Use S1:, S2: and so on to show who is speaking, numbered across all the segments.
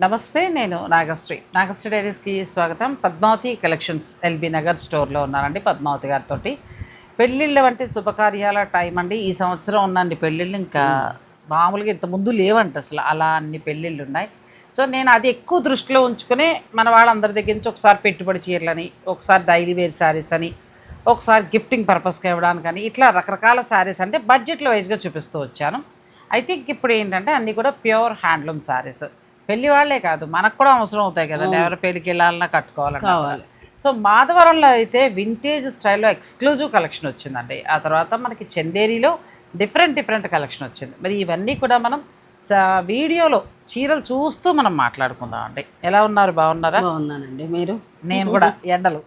S1: నమస్తే, నేను నాగశ్రీ డైరీస్కి స్వాగతం. పద్మావతి కలెక్షన్స్ ఎల్బీ నగర్ స్టోర్లో ఉన్నానండి పద్మావతి గారితో. పెళ్ళిళ్ళ వంటి శుభకార్యాల టైం అండి. ఈ సంవత్సరం ఉన్నండి పెళ్ళిళ్ళు ఇంకా మామూలుగా ఇంతకుముందు లేవంట అసలు, అలా అన్ని పెళ్ళిళ్ళు ఉన్నాయి. సో నేను అది ఎక్కువ దృష్టిలో ఉంచుకుని మన వాళ్ళందరి దగ్గర నుంచి ఒకసారి పెట్టుబడి చీరలని, ఒకసారి డైలీ వేర్ శారీస్ అని, ఒకసారి గిఫ్టింగ్ పర్పస్కి ఇవ్వడానికని, ఇట్లా రకరకాల శారీస్ అంటే బడ్జెట్లో వైజ్గా చూపిస్తూ వచ్చాను. అయితే ఇప్పుడు ఏంటంటే అన్నీ కూడా ప్యూర్ హ్యాండ్లూమ్ శారీస్. పెళ్లి వాళ్ళే కాదు, మనకు కూడా అవసరం అవుతాయి కదా, ఎవరి పెళ్ళికి వెళ్ళాలన్నా కట్టుకోవాలని. సో మాధవరంలో అయితే వింటేజ్ స్టైల్లో ఎక్స్క్లూజివ్ కలెక్షన్ వచ్చిందండి. ఆ తర్వాత మనకి చందేరిలో డిఫరెంట్ కలెక్షన్ వచ్చింది. మరి ఇవన్నీ కూడా మనం వీడియోలో చీరలు చూస్తూ మనం మాట్లాడుకుందాం అండి. ఎలా ఉన్నారు? బాగున్నారా?
S2: బాగున్నానండి. మీరు?
S1: నేను కూడా ఎండలు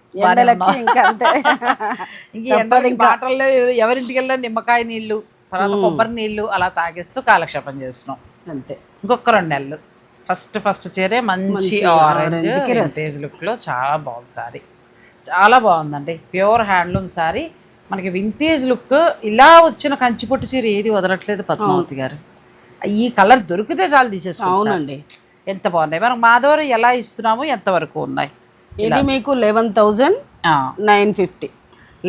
S1: బాటల్లో ఎవరింటికి వెళ్ళినా నిమ్మకాయ నీళ్లు, తర్వాత కొబ్బరి నీళ్లు అలా తాగేస్తూ కాలక్షేపం చేస్తున్నాం అంతే. ఇంకొక 2 నెలలు ఫస్ట్ చీరే మంచి ఆరెంజ్ వింటేజ్ లుక్లో చాలా బాగుంది సారీ, చాలా బాగుందండి. ప్యూర్ హ్యాండ్లూమ్ సారీ, మనకి వింటేజ్ లుక్. ఇలా వచ్చిన కంచిపట్టు చీర ఏది వదలట్లేదు పద్మావతి గారు. ఈ కలర్ దొరికితే చాలా తీసేసుకోండి.
S2: అవునండి,
S1: ఎంత బాగున్నాయి. మనకు మాధవరం ఎలా ఇస్తున్నాము, ఎంతవరకు ఉన్నాయి?
S2: ఇది మీకు 11,950.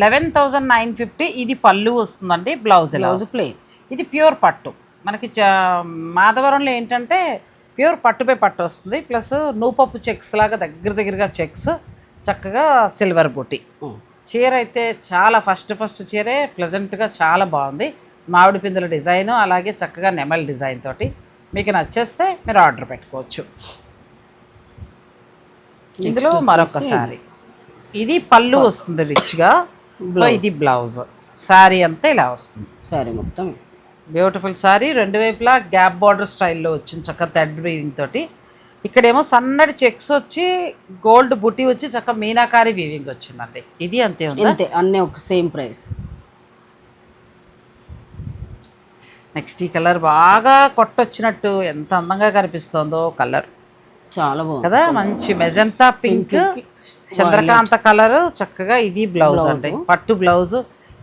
S1: 11,950. ఇది పళ్ళు వస్తుందండి, బ్లౌజ్ ప్లెయిన్. ఇది ప్యూర్ పట్టు. మనకి మాధవరంలో ఏంటంటే ప్యూర్ పట్టుపై పట్టు వస్తుంది, ప్లస్ నూపప్పు చెక్స్ లాగా దగ్గరగా చెక్స్, చక్కగా సిల్వర్ బూటీ. చీర అయితే చాలా ఫస్ట్ చీరే ప్లెజెంట్గా చాలా బాగుంది. మామిడి పిందుల డిజైను, అలాగే చక్కగా నెమల్ డిజైన్ తోటి. మీకు నచ్చేస్తే మీరు ఆర్డర్ పెట్టుకోవచ్చు. ఇందులో మరొకసారి ఇది పళ్ళు వస్తుంది రిచ్గా. సో ఇది బ్లౌజ్. శారీ అంతా ఇలా వస్తుంది.
S2: శారీ మొత్తం
S1: బ్యూటిఫుల్ శారీ, 2 వైపులా గ్యాప్ బార్డర్ స్టైల్లో వచ్చింది చక్కగా థ్రెడ్ వీవింగ్ తోటి. ఇక్కడేమో సన్నటి చెక్స్ వచ్చి గోల్డ్ బుటీ వచ్చి చక్కగా మీనాకారి వీవింగ్ వచ్చిందండి. ఇది అంతే ఉంది,
S2: అంతే, అన్నీ ఒక సేమ్ ప్రైస్.
S1: నెక్స్ట్ ఈ కలర్ బాగా కొట్టొచ్చినట్టు ఎంత అందంగా కనిపిస్తుందో కలర్,
S2: చాలా బాగుంది
S1: కదా. మంచి మెజంతా పింక్, చంద్రకాంత కలర్. చక్కగా ఇది బ్లౌజ్ అండి, పట్టు బ్లౌజ్.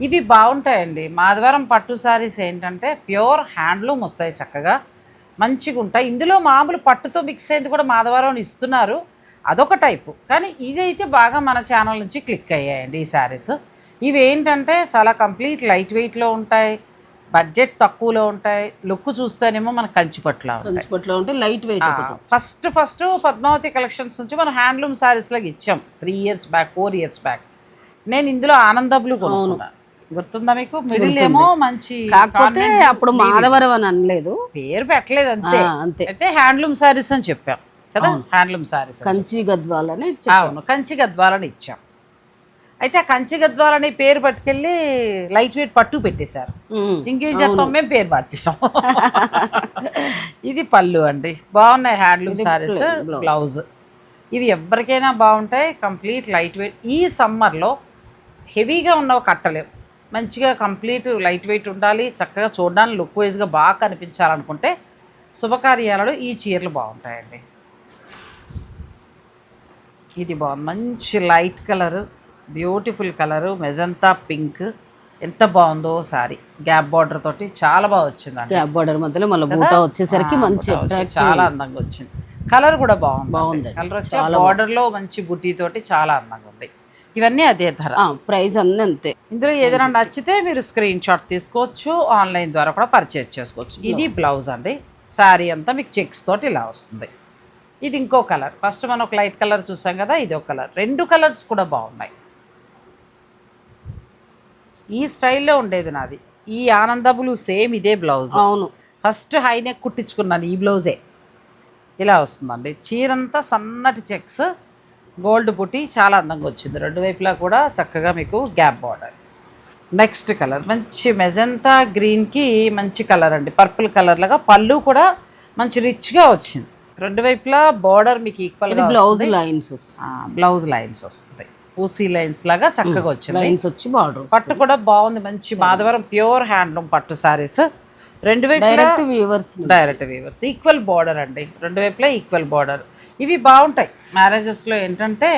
S1: ఇవి బాగుంటాయండి. మాధవరం పట్టు శారీస్ ఏంటంటే ప్యూర్ హ్యాండ్లూమ్ వస్తాయి, చక్కగా మంచిగా ఉంటాయి. ఇందులో మామూలు పట్టుతో మిక్స్ అయింది కూడా మాధవరం ఇస్తున్నారు, అదొక టైపు. కానీ ఇదైతే బాగా మన ఛానల్ నుంచి క్లిక్ అయ్యాయండి ఈ శారీస్. ఇవి ఏంటంటే చాలా కంప్లీట్ లైట్ వెయిట్లో ఉంటాయి, బడ్జెట్ తక్కువలో ఉంటాయి. లుక్ చూస్తేనేమో మన కంచిపట్లో
S2: ఉంటే light weight.
S1: First Padmavathi collections నుంచి మనం హ్యాండ్లూమ్ శారీస్లాగా ఇచ్చాం 3 years బ్యాక్, 4 years బ్యాక్. నేను ఇందులో ఆనందబ్లు కొనుక్కున్నాను, గుర్తుందా మీకు? మిడిల్ ఏమో మంచి,
S2: కాకపోతే అప్పుడు మాధవరం అని అనలేదు,
S1: పేరు పెట్టలేదు అంతే. అయితే హ్యాండ్లూమ్ శారీస్ అని చెప్పాం కదా, హ్యాండ్లూమ్ శారీస్
S2: కంచి గద్వాలని.
S1: అవును, కంచి గద్వాలని ఇచ్చాం. అయితే ఆ కంచి గద్వాలని పేరు పట్టుకెళ్ళి లైట్ వెయిట్ పట్టు పెట్టేశారు. ఇంకేం చేస్తాం, మేము పేరు మార్చేసాం. ఇది పళ్ళు అండి, బాగున్నాయి హ్యాండ్లూమ్ శారీస్. బ్లౌజ్ ఇవి ఎవరికైనా బాగుంటాయి, కంప్లీట్ లైట్ వెయిట్. ఈ సమ్మర్లో హెవీగా ఉన్నవి కట్టలేవు, మంచిగా కంప్లీట్ లైట్ వెయిట్ ఉండాలి, చక్కగా చూడడానికి లుక్ వైజ్గా బాగా కనిపించాలనుకుంటే శుభకార్యాలలో ఈ చీరలు బాగుంటాయండి. ఇది బాగుంది, మంచి light colour, beautiful colour, magenta pink. ఎంత బాగుందో సారీ, గ్యాప్ బార్డర్ తోటి చాలా బాగా వచ్చింది.
S2: గ్యాప్ బార్డర్ మధ్యలో మళ్ళీ బూటా వచ్చేసరికి మంచి
S1: చాలా అందంగా వచ్చింది. కలర్ కూడా బాగుంది, కలర్ వచ్చి బార్డర్లో మంచి బుట్టి తోటి చాలా అందంగా ఉంది. ఇవన్నీ అదే ధర,
S2: ప్రైస్ అన్నీ అంతే.
S1: ఇందులో ఏదైనా నచ్చితే మీరు స్క్రీన్ షాట్ తీసుకోవచ్చు, ఆన్లైన్ ద్వారా కూడా పర్చేజ్ చేసుకోవచ్చు. ఇది బ్లౌజ్ అండి. శారీ అంతా మీకు చెక్స్ తోటి ఇలా వస్తుంది. ఇది ఇంకో కలర్. ఫస్ట్ మనం ఒక లైట్ కలర్ చూసాం కదా, ఇది ఒక కలర్. 2 కలర్స్ కూడా బాగున్నాయి. ఈ స్టైల్లో ఉండేది నాది. ఈ ఆనందబులు సేమ్ ఇదే బ్లౌజ్.
S2: అవును,
S1: ఫస్ట్ హై నెక్ కుట్టించుకున్నాను ఈ బ్లౌజే. ఇలా వస్తుందండి. చీరంతా సన్నటి చెక్స్, గోల్డ్ బుట్టి, చాలా అందంగా వచ్చింది. 2 వైపులా కూడా చక్కగా మీకు గ్యాప్ బార్డర్. నెక్స్ట్ కలర్ మంచి మెజంతా గ్రీన్కి మంచి కలర్ అండి, పర్పుల్ కలర్ లాగా. పళ్ళు కూడా మంచి రిచ్గా వచ్చింది. 2 వైపులా బార్డర్ మీకు ఈక్వల్గా బ్లౌజ్ లైన్స్ వస్తుంది, ఊసీ లైన్స్ లాగా చక్కగా వచ్చింది. పట్టు కూడా బాగుంది, మంచి మాధవరం ప్యూర్ హ్యాండ్లూమ్ పట్టు శారీస్. 2 వైపులా డైరెక్ట్ వీవర్స్, ఈక్వల్ బార్డర్ అండి, 2 వైపులా ఈక్వల్ బార్డర్. ఇవి బాగుంటాయి మ్యారేజెస్లో. ఏంటంటే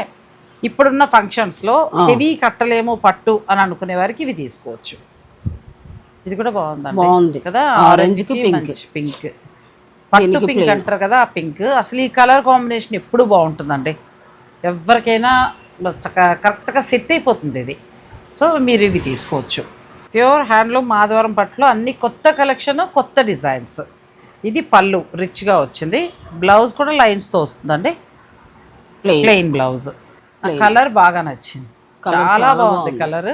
S1: ఇప్పుడున్న ఫంక్షన్స్లో హెవీ కట్టలేమో పట్టు అని అనుకునే వారికి ఇవి తీసుకోవచ్చు. ఇది కూడా బాగుంది కదా, ఆరెంజ్కి పింక్. పట్టు పింక్ అంటారు కదా, ఆ పింక్. అసలు ఈ కలర్ కాంబినేషన్ ఎప్పుడు బాగుంటుందండి, ఎవరికైనా కరెక్ట్గా సెట్ అయిపోతుంది ఇది. సో మీరు ఇవి తీసుకోవచ్చు. ప్యూర్ హ్యాండ్లూమ్ మాధవరం పట్టులో అన్ని కొత్త కలెక్షన్, కొత్త డిజైన్స్. ఇది పళ్ళు రిచ్గా వచ్చింది, బ్లౌజ్ కూడా లైన్స్తో వస్తుందండి, ప్లెయిన్ బ్లౌజ్. కలర్ బాగా నచ్చింది, చాలా బాగుంది కలర్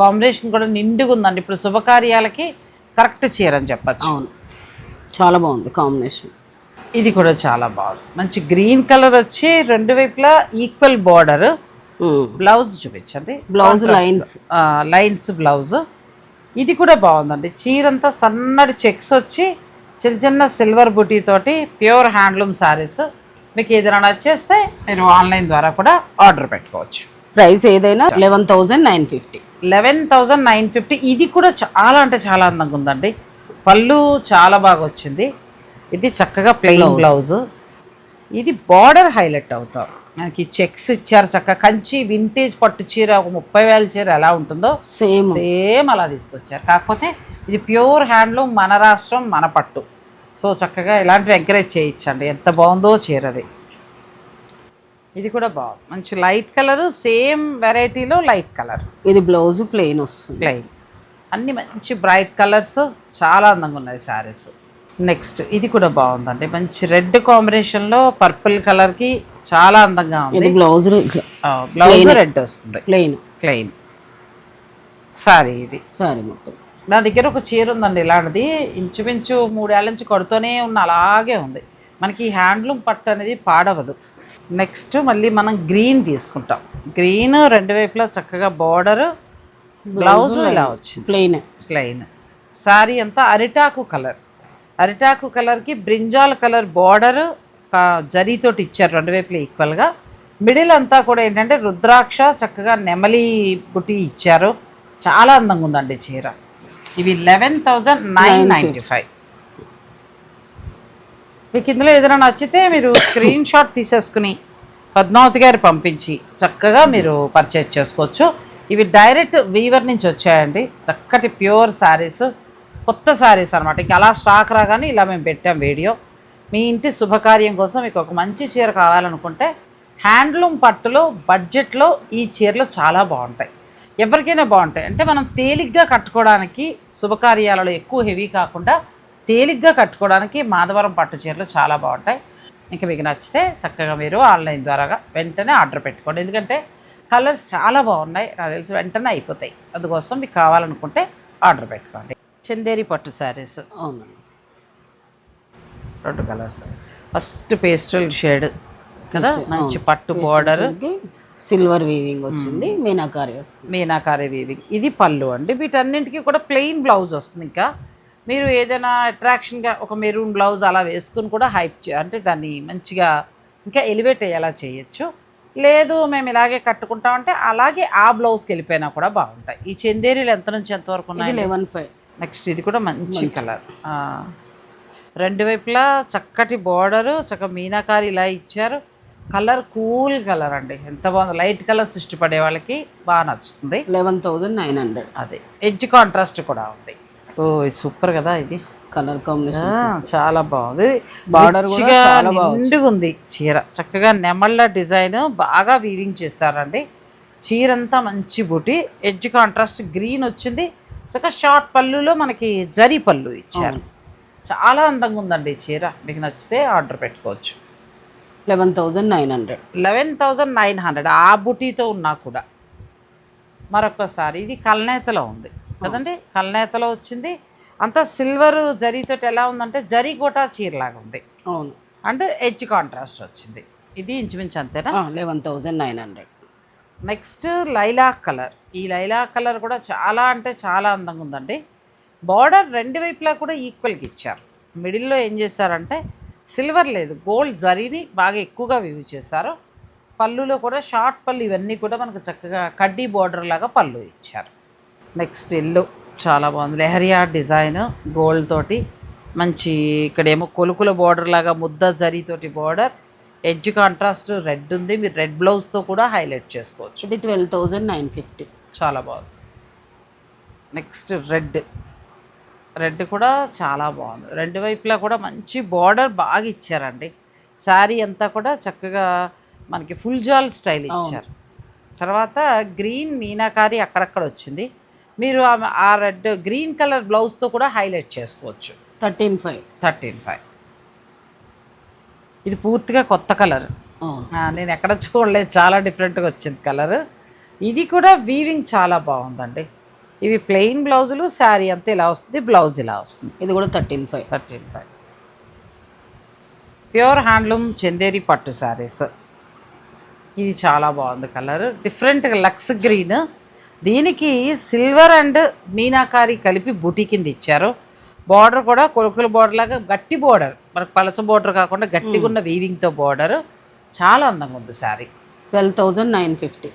S1: కాంబినేషన్ కూడా నిండుగా ఉందండి. ఇప్పుడు శుభకార్యాలకి కరెక్ట్ చీర అని చెప్పచ్చు.
S2: అవును, చాలా బాగుంది కాంబినేషన్.
S1: ఇది కూడా చాలా బాగుంది, మంచి గ్రీన్ కలర్ వచ్చి రెండు వైపులా ఈక్వల్ బార్డర్. బ్లౌజ్ చూపించండి,
S2: బ్లౌజ్
S1: లైన్స్ బ్లౌజ్. ఇది కూడా బాగుందండి, చీరంతా సన్నటి చెక్స్ వచ్చి చిన్న చిన్న సిల్వర్ బుటీ తోటి ప్యూర్ హ్యాండ్లూమ్ శారీస్. మీకు ఏదైనా నచ్చేస్తే మీరు ఆన్లైన్ ద్వారా కూడా ఆర్డర్ పెట్టుకోవచ్చు.
S2: ప్రైస్ ఏదైనా 11,950.
S1: 11,950. ఇది కూడా చాలా అంటే చాలా అందంగా ఉందండి, పళ్ళు చాలా బాగా వచ్చింది. ఇది చక్కగా ప్లెయిన్ బ్లౌజ్. ఇది బార్డర్ హైలైట్ అవుతాం, మనకి చెక్స్ ఇచ్చారు చక్కగా. కంచి వింటేజ్ పట్టు చీర ఒక 30,000 చీర ఎలా ఉంటుందో సేమ్ అలా తీసుకొచ్చారు. కాకపోతే ఇది ప్యూర్ హ్యాండ్లూమ్, మన రాష్ట్రం, మన పట్టు. సో చక్కగా ఇలాంటివి ఎంకరేజ్ చేయించండి, ఎంత బాగుందో చీరది. ఇది కూడా బాగుంది, మంచి లైట్ కలర్, సేమ్ వెరైటీలో లైట్ కలర్.
S2: ఇది బ్లౌజ్ ప్లెయిన్ వస్తుంది,
S1: ప్లెయిన్. అన్ని మంచి బ్రైట్ కలర్స్, చాలా అందంగా ఉన్నాయి శారీస్. నెక్స్ట్ ఇది కూడా బాగుందండి, మంచి రెడ్ కాంబినేషన్లో పర్పుల్ కలర్కి చాలా అందంగా ఉంది.
S2: బ్లౌజ్
S1: రెడ్ వస్తుంది, ప్లెయిన్ సారీ. ఇది
S2: సారీ మొత్తం.
S1: నా దగ్గర ఒక చీర ఉందండి ఇలాంటిది, ఇంచుమించు 3 ఏళ్ళ నుంచి కడుతూనే ఉన్న, అలాగే ఉంది. మనకి హ్యాండ్లూమ్ పట్టు అనేది పాడవదు. నెక్స్ట్ మళ్ళీ మనం గ్రీన్ తీసుకుంటాం. గ్రీన్ రెండు వైపులా చక్కగా బార్డర్, బ్లౌజ్ ఇలా వచ్చింది ప్లెయిన్. శారీ అంతా అరిటాకు కలర్, అరిటాకు కలర్కి బ్రింజాల్ కలర్ బార్డర్ జరీతోటి ఇచ్చారు రెండు వైపులా ఈక్వల్గా. మిడిల్ అంతా కూడా ఏంటంటే రుద్రాక్ష చక్కగా నెమలి బుట్టి ఇచ్చారు, చాలా అందంగా ఉందండి చీర. ఇవి 11,995. మీకు ఇందులో ఏదైనా నచ్చితే మీరు స్క్రీన్ షాట్ తీసేసుకుని పద్మావతి గారు పంపించి చక్కగా మీరు పర్చేజ్ చేసుకోవచ్చు. ఇవి డైరెక్ట్ వీవర్ నుంచి వచ్చాయండి, చక్కటి ప్యూర్ శారీస్, కొత్త శారీస్ అనమాట. ఇంకా అలా స్టాక్ రాగానే ఇలా మేము పెట్టాం వీడియో. మీ ఇంటి శుభకార్యం కోసం మీకు ఒక మంచి చీర కావాలనుకుంటే హ్యాండ్లూమ్ పట్టులో బడ్జెట్లో ఈ చీరలు చాలా బాగుంటాయి, ఎవరికైనా బాగుంటాయి. అంటే మనం తేలిగ్గా కట్టుకోవడానికి, శుభకార్యాలలో ఎక్కువ హెవీ కాకుండా తేలిగ్గా కట్టుకోవడానికి మాధవరం పట్టు చీరలు చాలా బాగుంటాయి. ఇంకా మీకు నచ్చితే చక్కగా మీరు ఆన్లైన్ ద్వారా వెంటనే ఆర్డర్ పెట్టుకోండి, ఎందుకంటే కలర్స్ చాలా బాగున్నాయి, నాకు తెలిసి వెంటనే అయిపోతాయి. అందుకోసం మీకు కావాలనుకుంటే ఆర్డర్ పెట్టుకోండి. చందేరి పట్టు శారీస్,
S2: అవునండి,
S1: 2 కలర్స్. ఫస్ట్ పేస్టల్ షేడ్ కదా, మంచి పట్టు బార్డర్,
S2: సిల్వర్ వీవింగ్ వచ్చింది, మీనాకారి
S1: వీవింగ్. ఇది పళ్ళు అండి. వీటన్నింటికి కూడా ప్లెయిన్ బ్లౌజ్ వస్తుంది. ఇంకా మీరు ఏదైనా అట్రాక్షన్గా ఒక మెరూన్ బ్లౌజ్ అలా వేసుకుని కూడా అంటే దాన్ని మంచిగా ఇంకా ఎలివేట్ అయ్యేలా చేయొచ్చు. లేదు మేము ఇలాగే కట్టుకుంటామంటే అలాగే ఆ బ్లౌజ్కి వెళ్ళిపోయినా కూడా బాగుంటాయి. ఈ చందేరీలు ఎంత నుంచి ఎంతవరకు ఉన్నాయి?
S2: 11,500.
S1: నెక్స్ట్ ఇది కూడా మంచి కలర్, రెండు వైపులా చక్కటి బార్డరు, చక్కగా మీనాకారి ఇలా ఇచ్చారు. కలర్ కూల్ కలర్ అండి, ఎంత బాగుంది. లైట్ కలర్స్ ఇష్టపడే వాళ్ళకి బాగా నచ్చుతుంది.
S2: 11,900.
S1: అదే ఎడ్జ్ కాంట్రాస్ట్ కూడా ఉంది. ఓ సూపర్ కదా, ఇది
S2: కలర్ కాంబినేషన్
S1: చాలా బాగుంది. బార్డర్ కూడా నిండుగా ఉంది చీర, చక్కగా నెమళ్ళ డిజైన్ బాగా వీవింగ్ చేస్తారండి. చీర అంతా మంచి బుటి, ఎడ్జ్ కాంట్రాస్ట్ గ్రీన్ వచ్చింది. చక్కగా షార్ట్ పళ్ళులో మనకి జరీ పళ్ళు ఇచ్చారు, చాలా అందంగా ఉందండి చీర. మీకు నచ్చితే ఆర్డర్ పెట్టుకోవచ్చు.
S2: 11,900.
S1: 11,900 ఆ బుటీతో ఉన్నా కూడా. మరొకసారి ఇది కల్నేతలో ఉంది కదండి, కల్నేతలో వచ్చింది. అంతా సిల్వర్ జరీతో ఎలా ఉందంటే జరీ కోటా చీరలాగా ఉంది.
S2: అవును,
S1: అంటే ఎడ్జ్ కాంట్రాస్ట్ వచ్చింది. ఇది ఇంచుమించు అంతేనా?
S2: 11,900.
S1: Next lilac colour. ఈ లైలాక్ కలర్ కూడా చాలా అంటే చాలా అందంగా ఉందండి. బార్డర్ రెండు వైపులా కూడా ఈక్వల్గా ఇచ్చారు. మిడిల్లో ఏం చేశారంటే సిల్వర్ లేదు, గోల్డ్ జరీని బాగా ఎక్కువగా వివ్ చేశారు. పళ్ళులో కూడా షార్ట్ పళ్ళు ఇవన్నీ కూడా మనకు చక్కగా కడ్డీ బార్డర్ లాగా పళ్ళు ఇచ్చారు. నెక్స్ట్ ఎల్లో చాలా బాగుంది, లెహరియా డిజైన్ గోల్డ్ తోటి మంచి, ఇక్కడేమో కొలుకుల బార్డర్ లాగా ముద్ద జరీతోటి బార్డర్, ఎడ్జ్ కాంట్రాస్ట్ రెడ్ ఉంది. మీరు రెడ్ బ్లౌజ్తో కూడా హైలైట్ చేసుకోవచ్చు.
S2: ఇది 12,950.
S1: చాలా బాగుంది. నెక్స్ట్ రెడ్, రెడ్ కూడా చాలా బాగుంది. రెండు వైపులా కూడా మంచి బార్డర్ బాగా ఇచ్చారండి. శారీ అంతా కూడా చక్కగా మనకి ఫుల్ జాల్ స్టైల్ ఇచ్చారు. తర్వాత గ్రీన్ మీనాకారి అక్కడక్కడ వచ్చింది. మీరు ఆ రెడ్ గ్రీన్ కలర్ బ్లౌజ్తో కూడా హైలైట్ చేసుకోవచ్చు. 13,500. ఇది పూర్తిగా కొత్త కలర్, నేను ఎక్కడ చూడలేదు, చాలా డిఫరెంట్గా వచ్చింది కలర్. ఇది కూడా వీవింగ్ చాలా బాగుందండి. ఇవి ప్లెయిన్ బ్లౌజులు, శారీ అంతా ఇలా వస్తుంది, బ్లౌజ్ ఇలా వస్తుంది.
S2: ఇది కూడా 13,500.
S1: ప్యూర్ హ్యాండ్లూమ్ చందేరి పట్టు శారీస్. ఇది చాలా బాగుంది కలర్, డిఫరెంట్గా లక్స్ గ్రీన్. దీనికి సిల్వర్ అండ్ మీనాకారి కలిపి బుటీ కింద ఇచ్చారు. బార్డర్ కూడా కొలుకుల బార్డర్ లాగా గట్టి బార్డర్, మనకు పలచ బార్డర్ కాకుండా గట్టిగా ఉన్న వీవింగ్తో బార్డర్. చాలా అందంగా ఉంది శారీ.
S2: 12,950.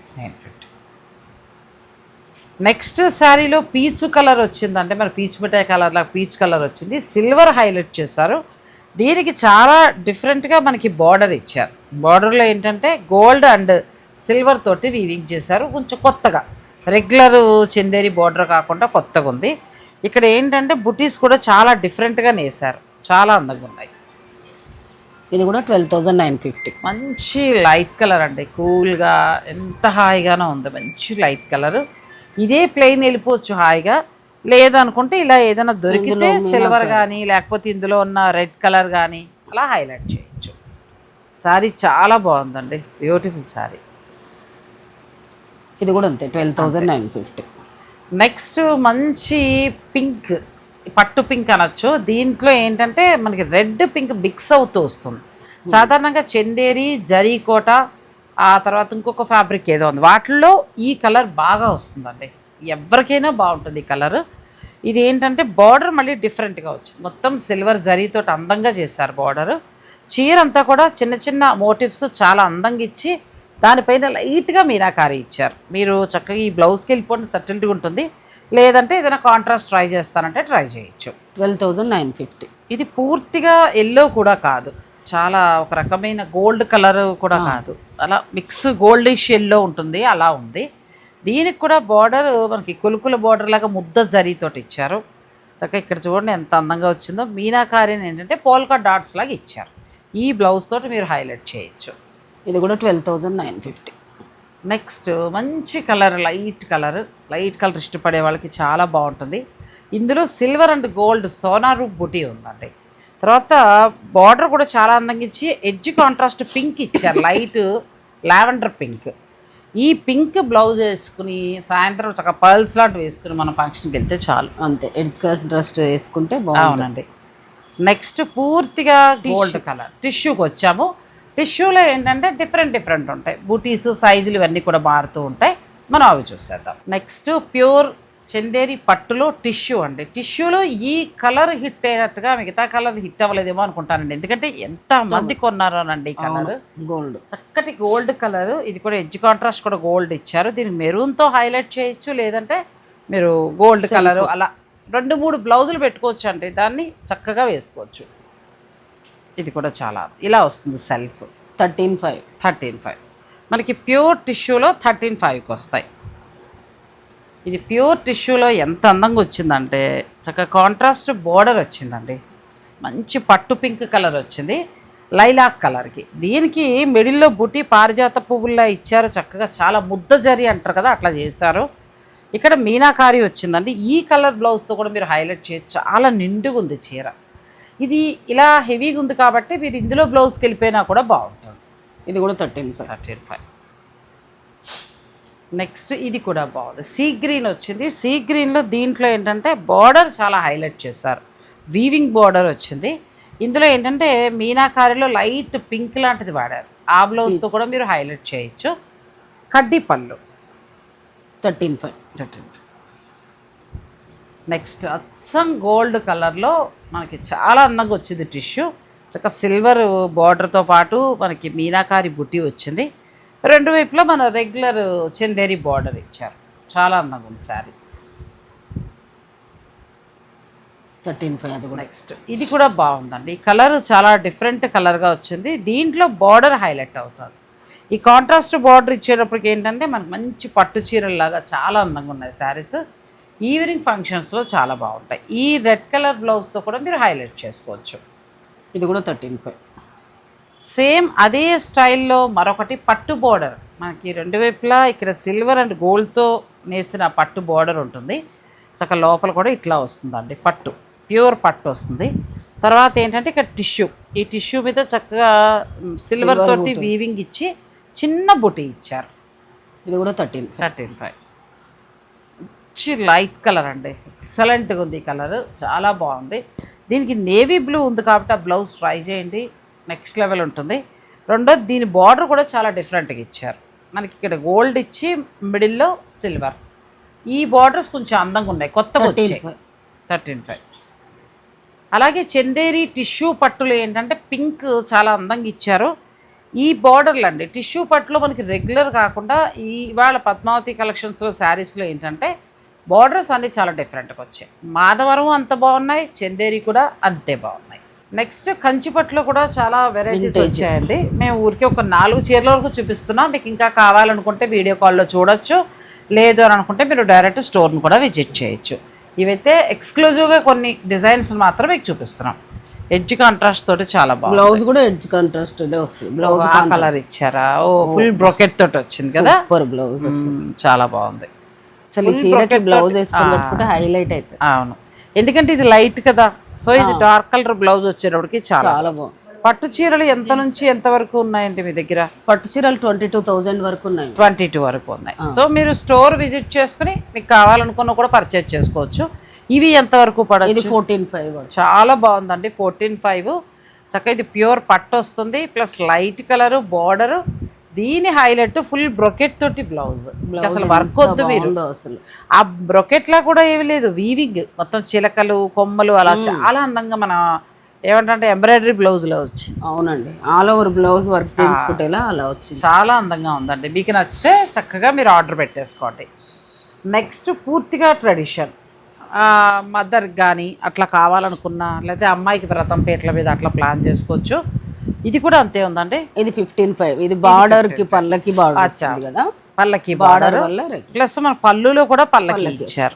S1: నెక్స్ట్ శారీలో పీచు కలర్ వచ్చింది, అంటే మరి పీచు మిఠాయి కలర్ లాగా పీచు కలర్ వచ్చింది. సిల్వర్ హైలైట్ చేశారు. దీనికి చాలా డిఫరెంట్గా మనకి బార్డర్ ఇచ్చారు. బార్డర్లో ఏంటంటే గోల్డ్ అండ్ సిల్వర్ తోటి వీవింగ్ చేశారు. కొంచెం కొత్తగా, రెగ్యులర్ చందేరి బార్డర్ కాకుండా కొత్తగా ఉంది. ఇక్కడ ఏంటంటే బుటీస్ కూడా చాలా డిఫరెంట్గా నేసారు, చాలా అందంగా ఉన్నాయి.
S2: ఇది కూడా 12,950.
S1: మంచి లైట్ కలర్ అండి, కూల్గా ఎంత హాయిగానో ఉంది. మంచి లైట్ కలర్. ఇదే ప్లెయిన్ వెళ్ళిపోవచ్చు హాయిగా, లేదనుకుంటే ఇలా ఏదైనా దొరికితే సిల్వర్ కానీ లేకపోతే ఇందులో ఉన్న రెడ్ కలర్ కానీ అలా హైలైట్ చేయొచ్చు. శారీ చాలా బాగుందండి, బ్యూటిఫుల్ శారీ.
S2: ఇది కూడా అంతే 12,950.
S1: నెక్స్ట్ మంచి పింక్, పట్టు పింక్ అనొచ్చు. దీంట్లో ఏంటంటే మనకి రెడ్ పింక్ మిక్స్ అవుతూ వస్తుంది. సాధారణంగా చందేరి, జరీకోట, ఆ తర్వాత ఇంకొక ఫ్యాబ్రిక్ ఏదో ఉంది, వాటిల్లో ఈ కలర్ బాగా వస్తుందండి. ఎవరికైనా బాగుంటుంది ఈ కలర్. ఇది ఏంటంటే బార్డర్ మళ్ళీ డిఫరెంట్గా వచ్చింది, మొత్తం సిల్వర్ జరీతో అందంగా చేశారు బార్డర్. చీర అంతా కూడా చిన్న చిన్న మోటివ్స్ చాలా అందంగా ఇచ్చి దానిపైన లైట్గా మీనాకారి ఇచ్చారు. మీరు చక్కగా ఈ బ్లౌజ్కి వెళ్ళిపోయిన సటిల్గా ఉంటుంది, లేదంటే ఏదైనా కాంట్రాస్ట్ ట్రై చేస్తానంటే ట్రై చేయొచ్చు.
S2: 12,950.
S1: ఇది పూర్తిగా ఎల్లో కూడా కాదు, చాలా ఒక రకమైన గోల్డ్ కలర్ కూడా కాదు, అలా మిక్స్ గోల్డిష్ ఎల్లో ఉంటుంది, అలా ఉంది. దీనికి కూడా బార్డర్ మనకి కొలుకుల బార్డర్ లాగా ముద్ద జరీతోటి ఇచ్చారు. చక్కగా ఇక్కడ చూడండి ఎంత అందంగా వచ్చిందో. మీనాకారిని ఏంటంటే పోల్కా డాట్స్ లాగా ఇచ్చారు. ఈ బ్లౌజ్ తోటి మీరు హైలైట్ చేయొచ్చు.
S2: ఇది కూడా 12,950.
S1: నెక్స్ట్ మంచి కలర్, లైట్ కలర్ ఇష్టపడే వాళ్ళకి చాలా బాగుంటుంది. ఇందులో సిల్వర్ అండ్ గోల్డ్ సోనారు బుటీ ఉందండి. తర్వాత బార్డర్ కూడా చాలా అందంగా ఇచ్చి ఎడ్జ్ కాంట్రాస్ట్ పింక్ ఇచ్చారు, లైట్ లావెండర్ పింక్. ఈ పింక్ బ్లౌజ్ వేసుకుని సాయంత్రం చక్కగా పర్ల్స్ లాంటి వేసుకుని మనం ఫంక్షన్కి వెళ్తే చాలు,
S2: అంతే. ఎడ్జ్ కాంట్రాస్ట్ వేసుకుంటే బాగుంటుంది.
S1: నెక్స్ట్ పూర్తిగా గోల్డ్ కలర్ టిష్యూకి వచ్చాము. టిష్యూలో ఏంటంటే డిఫరెంట్ ఉంటాయి, బూటీస్ సైజులు ఇవన్నీ కూడా మారుతూ ఉంటాయి. మనం అవి చూసేద్దాం. నెక్స్ట్ ప్యూర్ చందేరి పట్టులో టిష్యూ అండి. టిష్యూలో ఈ కలర్ హిట్ అయినట్టుగా మిగతా కలర్ హిట్ అవ్వలేదేమో అనుకుంటానండి, ఎందుకంటే ఎంత మంది కొన్నారోనండి ఈ కలర్.
S2: గోల్డ్,
S1: చక్కటి గోల్డ్ కలర్. ఇది కూడా ఎడ్జ్ కాంట్రాస్ట్ కూడా గోల్డ్ ఇచ్చారు. దీనికి మెరూన్తో హైలైట్ చేయొచ్చు, లేదంటే మీరు గోల్డ్ కలర్ అలా 2-3 బ్లౌజులు పెట్టుకోవచ్చు అండి, దాన్ని చక్కగా వేసుకోవచ్చు. ఇది కూడా చాలా ఇలా వస్తుంది. సెల్ఫ్ 13,500. మనకి ప్యూర్ టిష్యూలో 13,500కి వస్తాయి. ఇది ప్యూర్ టిష్యూలో ఎంత అందంగా వచ్చిందంటే చక్కగా కాంట్రాస్ట్ బోర్డర్ వచ్చిందండి, మంచి పట్టు పింక్ కలర్ వచ్చింది లైలాక్ కలర్కి. దీనికి మిడిల్లో బుట్టి పారిజాత పువ్వుల్లా ఇచ్చారు, చక్కగా చాలా ముద్ద జరి అంటారు కదా అట్లా చేశారు. ఇక్కడ మీనాకారి వచ్చిందండి. ఈ కలర్ బ్లౌజ్తో కూడా మీరు హైలైట్ చేయొచ్చు, చాలా నిండుగా ఉంది చీర. ఇది ఇలా హెవీగా ఉంది కాబట్టి మీరు ఇందులో బ్లౌజ్కి వెళ్ళిపోయినా కూడా బాగుంటుంది.
S2: ఇది కూడా 13,500.
S1: నెక్స్ట్ ఇది కూడా బాగుంది, సీ గ్రీన్ వచ్చింది. సీ గ్రీన్లో దీంట్లో ఏంటంటే బార్డర్ చాలా హైలైట్ చేశారు, వీవింగ్ బార్డర్ వచ్చింది. ఇందులో ఏంటంటే మీనాకారిలో లైట్ పింక్ లాంటిది వాడారు, ఆ బ్లౌజ్తో కూడా మీరు హైలైట్ చేయొచ్చు. కడ్డీ పళ్ళు
S2: 13,500.
S1: నెక్స్ట్ అచ్చం గోల్డ్ కలర్లో మనకి చాలా అందంగా వచ్చింది టిష్యూ. చక్కగా సిల్వర్ బార్డర్తో పాటు మనకి మీనాకారి బుట్టి వచ్చింది. రెండు వైపులా మన రెగ్యులర్ చందేరి బార్డర్ ఇచ్చారు, చాలా అందంగా ఉంది శారీ.
S2: 13,500.
S1: నెక్స్ట్ ఇది కూడా బాగుందండి, ఈ కలర్ చాలా డిఫరెంట్ కలర్గా వచ్చింది. దీంట్లో బార్డర్ హైలైట్ అవుతుంది. ఈ కాంట్రాస్ట్ బార్డర్ ఇచ్చేటప్పటికి ఏంటంటే మనకు మంచి పట్టు చీరల్లాగా చాలా అందంగా ఉన్నాయి శారీస్. ఈవినింగ్ ఫంక్షన్స్లో చాలా బాగుంటాయి. ఈ రెడ్ కలర్ బ్లౌజ్తో కూడా మీరు హైలైట్ చేసుకోవచ్చు.
S2: ఇది కూడా 13.5.
S1: సేమ్ అదే స్టైల్లో మరొకటి పట్టు బోర్డర్, మనకి రెండు వైపులా ఇక్కడ సిల్వర్ అండ్ గోల్డ్తో నేసిన పట్టు బోర్డర్ ఉంటుంది. చక్కగా లోపల కూడా ఇట్లా వస్తుందండి, పట్టు ప్యూర్ పట్టు వస్తుంది. తర్వాత ఏంటంటే ఇక్కడ టిష్యూ, ఈ టిష్యూ మీద చక్కగా సిల్వర్ తోటి వీవింగ్ ఇచ్చి చిన్న బుటీ ఇచ్చారు.
S2: ఇది కూడా 13.5.
S1: లైట్ కలర్ అండి, ఎక్సలెంట్గా ఉంది ఈ కలర్, చాలా బాగుంది. దీనికి నేవీ బ్లూ ఉంది కాబట్టి ఆ బ్లౌజ్ ట్రై చేయండి, నెక్స్ట్ లెవెల్ ఉంటుంది. రెండోది దీని బార్డర్ కూడా చాలా డిఫరెంట్గా ఇచ్చారు. మనకి ఇక్కడ గోల్డ్ ఇచ్చి మిడిల్లో సిల్వర్, ఈ బార్డర్స్ కొంచెం అందంగా ఉన్నాయి, కొత్తగా వచ్చాయి. 13.5. అలాగే చందేరి టిష్యూ పట్టులు ఏంటంటే పింక్ చాలా అందంగా ఇచ్చారు. ఈ బార్డర్లు అండి టిష్యూ పట్టులో మనకి రెగ్యులర్ కాకుండా ఇవాళ పద్మావతి కలెక్షన్స్లో శారీస్లో ఏంటంటే బార్డర్స్ అన్నీ చాలా డిఫరెంట్గా వచ్చాయి. మాధవరం అంత బాగున్నాయి, చందేరి కూడా అంతే బాగున్నాయి. నెక్స్ట్ కంచిపట్టులో కూడా చాలా వెరైటీస్ వచ్చాయండి. మేము ఊరికి ఒక 4 చీరల వరకు చూపిస్తున్నాం. మీకు ఇంకా కావాలనుకుంటే వీడియో కాల్లో చూడొచ్చు, లేదు అని అనుకుంటే మీరు డైరెక్ట్ స్టోర్ని కూడా విజిట్ చేయొచ్చు. ఇవైతే ఎక్స్క్లూజివ్గా కొన్ని డిజైన్స్ మాత్రం మీకు చూపిస్తున్నాం. ఎడ్జ్ కాంట్రాస్ట్ తోటి చాలా బాగుంది.
S2: బ్లౌజ్ కూడా ఎడ్జ్ కాంట్రాస్ట్ వస్తుంది. బ్లౌజ్
S1: కలర్ ఇచ్చారా, ఓ ఫుల్ బ్రొకెట్ తోటి వచ్చింది కదా,
S2: సూపర్ బ్లౌజ్
S1: చాలా బాగుంది.
S2: అసలు ఈ చీరకి బ్లౌజ్ వేసుకున్నప్పుడు హైలైట్ అవుతుంది.
S1: అవును, ఎందుకంటే ఇది లైట్ కదా, సో ఇది డార్క్ కలర్ బ్లౌజ్ వచ్చేటప్పటికి చాలా
S2: బాగుంది.
S1: పట్టు చీరలు ఎంత నుంచి ఎంత వరకు ఉన్నాయండి మీ దగ్గర?
S2: పట్టు చీరలు 22,000 వరకు ఉన్నాయి.
S1: 22 వరకు ఉన్నాయి. సో మీరు స్టోర్ విజిట్ చేసుకుని మీకు కావాలనుకున్న కూడా పర్చేజ్ చేసుకోవచ్చు. ఇవి ఎంత వరకు పడదు?
S2: ఇది 14.5.
S1: చాలా బాగుందండి, 14.5. చక్కగా ఇది ప్యూర్ పట్టు వస్తుంది, ప్లస్ లైట్ కలరు బార్డరు, దీని హైలైట్ ఫుల్ బ్రొకెట్ తోటి బ్లౌజ్. అసలు వర్క్ వద్దు మీరు, ఆ బ్రొకెట్లా కూడా ఏమి లేదు, వీవింగ్ మొత్తం చిలకలు కొమ్మలు అలా చాలా అందంగా మన ఏమంటే ఎంబ్రాయిడరీ బ్లౌజ్లో వచ్చి.
S2: అవునండి, ఆల్ ఓవర్ బ్లౌజ్ వర్క్ చేయించుకుంటేలా అలా వచ్చింది, చాలా
S1: అందంగా ఉందండి. మీకు నచ్చితే చక్కగా మీరు ఆర్డర్ పెట్టేసుకోండి. నెక్స్ట్ పూర్తిగా ట్రెడిషన్, మదర్కి కానీ అట్లా కావాలనుకున్నా, లేకపోతే అమ్మాయికి వ్రతం పేట్ల మీద అట్లా ప్లాన్ చేసుకోవచ్చు. ఇది కూడా అంతే ఉందండి.
S2: ఇది 15.5. ఇది బార్డర్ కి పల్లకి బార్డర్ కదా,
S1: పల్లకి బార్డర్ వల్ల ప్లస్ మన పళ్ళులో కూడా పల్లకి ఇచ్చారు.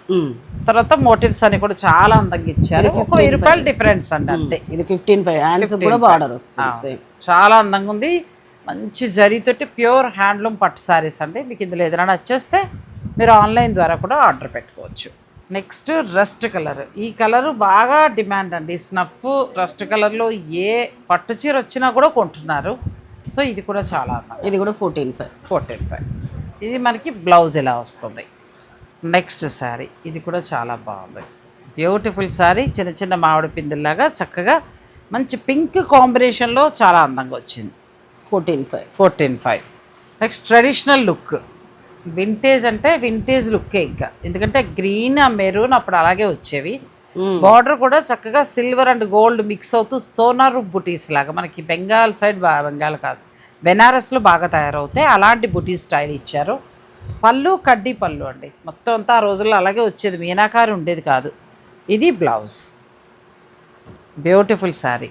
S1: తర్వాత మోటివ్స్ అని కూడా చాలా అందంగా ఇచ్చారు. 10 రూపాయలు డిఫరెన్స్ అండి అంతే.
S2: ఇది 15.5. హ్యాండ్స్ కూడా బార్డర్ వస్తుంది,
S1: చాలా అందంగా ఉంది. మంచి జరీతోటి ప్యూర్ హ్యాండ్లూమ్ పట్టు సారీస్ అండి. మీకు ఇందులో ఏదైనా నచ్చేస్తే మీరు ఆన్లైన్ ద్వారా కూడా ఆర్డర్ పెట్టుకోవచ్చు. నెక్స్ట్ రస్ట్ కలర్, ఈ కలరు బాగా డిమాండ్ అండి. స్నఫ్ రస్ట్ కలర్లో ఏ పట్టు చీర వచ్చినా కూడా కొంటున్నారు. సో ఇది కూడా చాలా అందంగా.
S2: ఇది కూడా 14.5.
S1: ఇది మనకి బ్లౌజ్ ఇలా వస్తుంది. నెక్స్ట్ శారీ, ఇది కూడా చాలా బాగుంది, బ్యూటిఫుల్ శారీ. చిన్న చిన్న మామిడి పిందెల్లాగా చక్కగా మంచి పింక్ కాంబినేషన్లో చాలా అందంగా వచ్చింది. 14.5. నెక్స్ట్ ట్రెడిషనల్ లుక్, వింటేజ్ అంటే వింటేజ్ లుక్కే ఇంకా, ఎందుకంటే గ్రీన్ మెరూన్ అప్పుడు అలాగే వచ్చేవి. బార్డర్ కూడా చక్కగా సిల్వర్ అండ్ గోల్డ్ మిక్స్ అవుతూ సోనారు బుటీస్ లాగా, మనకి బెంగాల్ సైడ్ బెంగాల్ కాదు బెనారస్లో బాగా తయారవుతాయి, అలాంటి బుటీ స్టైల్ ఇచ్చారు. పళ్ళు కడ్డీ పళ్ళు అండి, మొత్తం అంతా ఆ రోజుల్లో అలాగే వచ్చేది, మీనాకారి ఉండేది కాదు. ఇది బ్లౌజ్, బ్యూటిఫుల్ శారీ.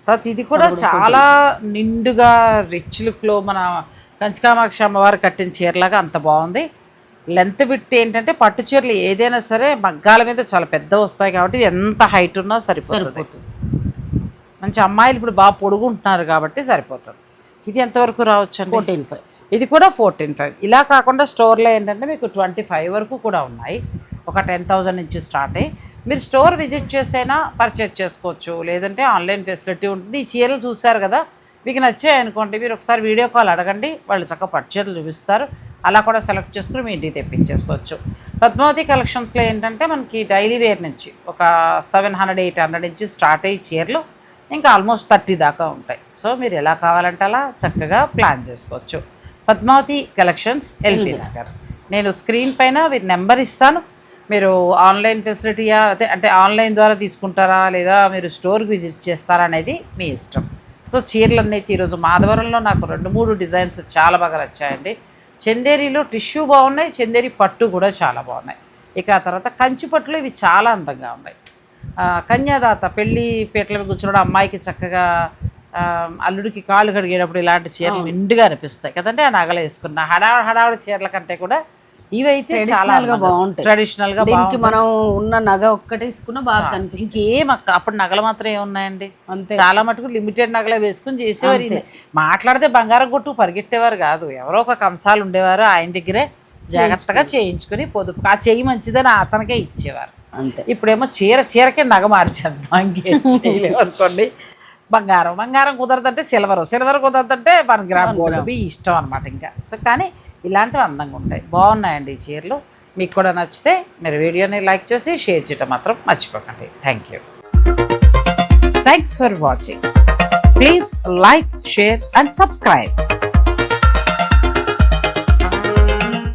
S1: తర్వాత ఇది కూడా చాలా నిండుగా రిచ్ లుక్లో మన కంచికామాక్షి అమ్మవారు కట్టిన చీరలాగా అంత బాగుంది. లెంత్ విడ్త్ ఏంటంటే పట్టు చీరలు ఏదైనా సరే మగ్గాల మీద చాలా పెద్ద వస్తాయి కాబట్టి ఎంత హైట్ ఉన్నా సరిపోతుంది. మంచి అమ్మాయిలు ఇప్పుడు బాగా పొడుగుంటున్నారు కాబట్టి సరిపోతుంది. ఇది ఎంతవరకు రావచ్చు అండి?
S2: 14.5.
S1: ఇది కూడా 14.5. ఇలా కాకుండా స్టోర్లో ఏంటంటే మీకు 25 వరకు కూడా ఉన్నాయి, ఒక 10,000 నుంచి స్టార్ట్ అయ్యి. మీరు స్టోర్ విజిట్ చేసైనా పర్చేజ్ చేసుకోవచ్చు, లేదంటే ఆన్లైన్ ఫెసిలిటీ ఉంటుంది. ఈ చీరలు చూస్తారు కదా, మీకు నచ్చాయి అనుకోండి, మీరు ఒకసారి వీడియో కాల్ అడగండి, వాళ్ళు చక్కగా పట్టు చీరలు చూపిస్తారు, అలా కూడా సెలెక్ట్ చేసుకుని మీ ఇంటికి తెప్పించేసుకోవచ్చు. పద్మావతి కలెక్షన్స్లో ఏంటంటే మనకి డైలీ వేర్ నుంచి ఒక 700-800 నుంచి స్టార్ట్ అయ్యి చీరలు ఇంకా ఆల్మోస్ట్ 30 దాకా ఉంటాయి. సో మీరు ఎలా కావాలంటే అలా చక్కగా ప్లాన్ చేసుకోవచ్చు. పద్మావతి కలెక్షన్స్, ఎల్బీ నగర్. నేను స్క్రీన్ పైన వీరి నెంబర్ ఇస్తాను, మీరు ఆన్లైన్ ఫెసిలిటీయా అంటే ఆన్లైన్ ద్వారా తీసుకుంటారా లేదా మీరు స్టోర్కి విజిట్ చేస్తారా అనేది మీ ఇష్టం. సో చీరలు అనేది ఈరోజు మాధవరంలో నాకు 2-3 డిజైన్స్ చాలా బాగా నచ్చాయండి. చందేరిలో టిష్యూ బాగున్నాయి, చందేరి పట్టు కూడా చాలా బాగున్నాయి. ఇక తర్వాత కంచి పట్టులు ఇవి చాలా అందంగా ఉన్నాయి. కన్యాదాత పెళ్ళి పీటల మీద కూర్చున్నాడు, అమ్మాయికి చక్కగా అల్లుడికి కాళ్ళు కడిగేటప్పుడు ఇలాంటి చీరలు నిండుగా అనిపిస్తాయి కదండి. ఆ నగలు వేసుకున్న హడావుడి చీరల కంటే కూడా ఇవైతే చాలా
S2: ట్రెడిషనల్ గా బాగుంటాయి.
S1: ట్రెడిషనల్ గా
S2: దీనికి మనం ఉన్న నగ ఒక్కటే వేసుకున్నా బాగా కనిపిస్తుంది.
S1: ఇంకేం అప్పుడు నగలు మాత్రం ఏమున్నాయండి,
S2: అంతే.
S1: చాలా మటుకు లిమిటెడ్ నగలే వేసుకుని చేసేవారు. మాట్లాడితే బంగారం కొట్టు పరిగెట్టేవారు కాదు, ఎవరో ఒక కంసాలు ఉండేవారు, ఆయన దగ్గరే జాగ్రత్తగా చేయించుకుని పొదుపు ఆ చెయ్యి మంచిదని అతనికే ఇచ్చేవారు.
S2: అంతే.
S1: ఇప్పుడేమో చీరకే నగ మార్చేద్దాం, ఇంకేం చేయలేము అనుకోండి. బంగారం కుదరదంటే సిల్వర్ కుదరదంటే 1 గ్రామ్ గోల్డ్, మీ ఇష్టం అనమాట ఇంకా. సో కానీ ఇలాంటివి అందంగా ఉంటాయి, బాగున్నాయండి ఈ చీరలు. మీకు కూడా నచ్చితే మీరు వీడియోని లైక్ చేసి షేర్ చేయటం మాత్రం మర్చిపోకండి. Thanks for watching. Please like, share and subscribe.